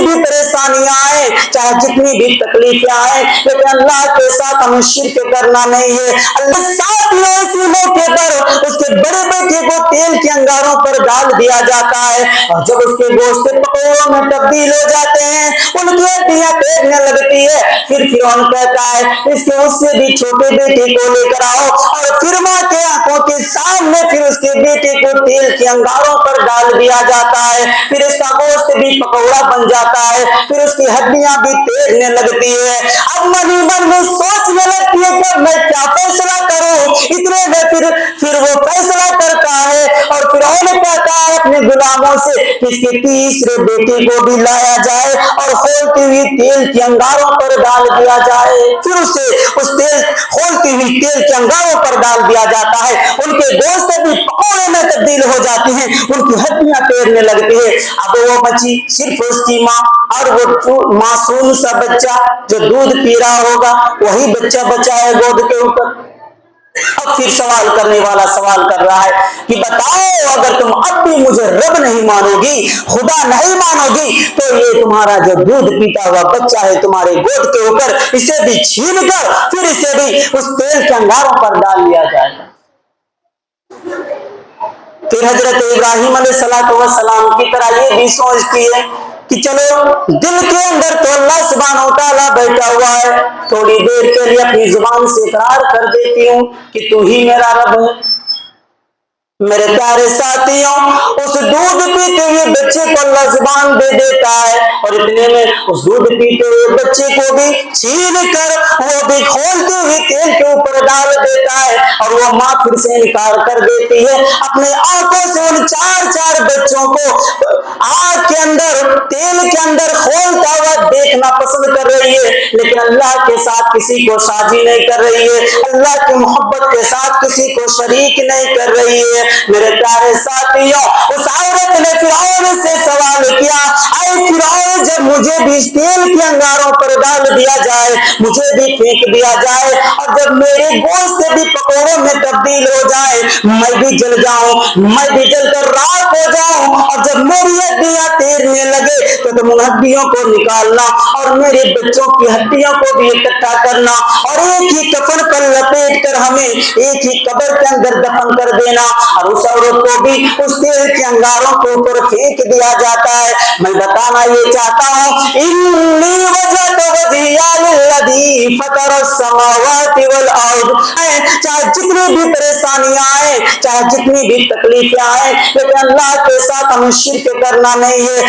भी परेशानियां आए, चाहे जितनी भी तकलीफें आए, लेकिन अल्लाह के साथ हमें शिर्क करना नहीं है। अल्लाह साथ में इसी मौके पर उसके बड़े बेटे को तेल के अंगारों पर डाल दिया जाता है, और जब उसके गोश्त पकौड़ों में तब्दील हो जाते हैं, उनकी हड्डियां टूटने लगती है। फिर फिरौन कहता है इसके उससे भी छोटे बेटे को लेकर आओ, और फिर मां के आंखों के सामने फिर उसके बेटे को तेल के अंगारों पर डाल दिया जाता है। फिर इसका गोश्त भी पकौड़ा बन जाता है, फिर उसकी हड्डियां भी तैरने लगती है। अब मन ही मन में सोचने लगती है कि मैं क्या फैसला करूं। इतने में फिर वो फैसला करता है, और फिरौन कहता है अपने गुलामों से कि इसके तीसरे बेटे को भी लाया जाए और खोलती हुई तेल के अंगारों पर डाल दिया जाए। फिर उसे उस तेल खोलती हुई तेल के अंगारों पर डाल दिया जाता है। उनके गोश्त भी पकौड़े में तब्दील हो जाती हैं, उनकी हड्डियां तैरने लगती है। अब वो बची सिर्फ उसकी माँ और वो मासूम सा बच्चा जो दूध पी रहा होगा, वही बच्चा बचा है गोद के ऊपर। अब फिर सवाल करने वाला सवाल कर रहा है कि बताओ, अगर तुम अब भी मुझे रब नहीं मानोगी, खुदा नहीं मानोगी, तो ये तुम्हारा जो दूध पीता हुआ बच्चा है तुम्हारे गोद के ऊपर, इसे भी छीन कर फिर इसे भी उस तेल के अंगारों पर डाल लिया जाएगा। फिर हजरत इब्राहिम अलैहिस्सलाम की तरह ये भी सोचती है कि चलो, दिल के अंदर तो अल्लाह सुब्हानहू तआला बैठा हुआ है, थोड़ी देर के लिए अपनी जुबान से इकरार कर देती हूँ कि तू ही मेरा रब है। मेरे प्यारे साथियों, उस दूध पीते हुए बच्चे को अल्लाह जुबान दे देता है, और इतने में उस दूध पीते हुए बच्चे को भी छीन कर वो भी खोलते हुए तेल के ऊपर डाल देता है, और वो माँ फिर से इनकार कर देती है। अपने आंखों से उन चार बच्चों को आग के अंदर, तेल के अंदर खोलता हुआ देखना पसंद कर रही है, लेकिन अल्लाह के साथ किसी को साझी नहीं कर रही है, अल्लाह की मोहब्बत के साथ किसी को शरीक नहीं कर रही है। मेरे प्यारे साथियों, उस औरत ने फिरौन से सवाल किया, अरे फिरौन, जब मुझे भी तेल के अंगारों पर डाल दिया जाए, मुझे भी फेंक दिया जाए, और जब मेरे गोश्त भी पकौड़ों में तब्दील हो जाए, मैं भी जल जाऊं, मैं भी जलकर राख हो जाऊं, और जब मेरी हड्डियां तैरने लगे तो तुम उन हड्डियों को निकालना और मेरे बच्चों की हड्डियों को भी इकट्ठा करना, और एक ही कफन पर लपेट कर हमें एक ही कब्र के अंदर दफन कर देना, और उस औरत को भी उस तेल के अंगारों के ऊपर फेंक दिया जाता है। मैं बताना ये चाहता हूँ, इन्नी वजहतु वजहिया लिल्लज़ी फ़तरस समावाति वल अर्द, चाहे जितनी भी परेशानियां आए, चाहे जितनी भी तकलीफें आए, लेकिन अल्लाह के साथ हमें शिर्क करना नहीं है।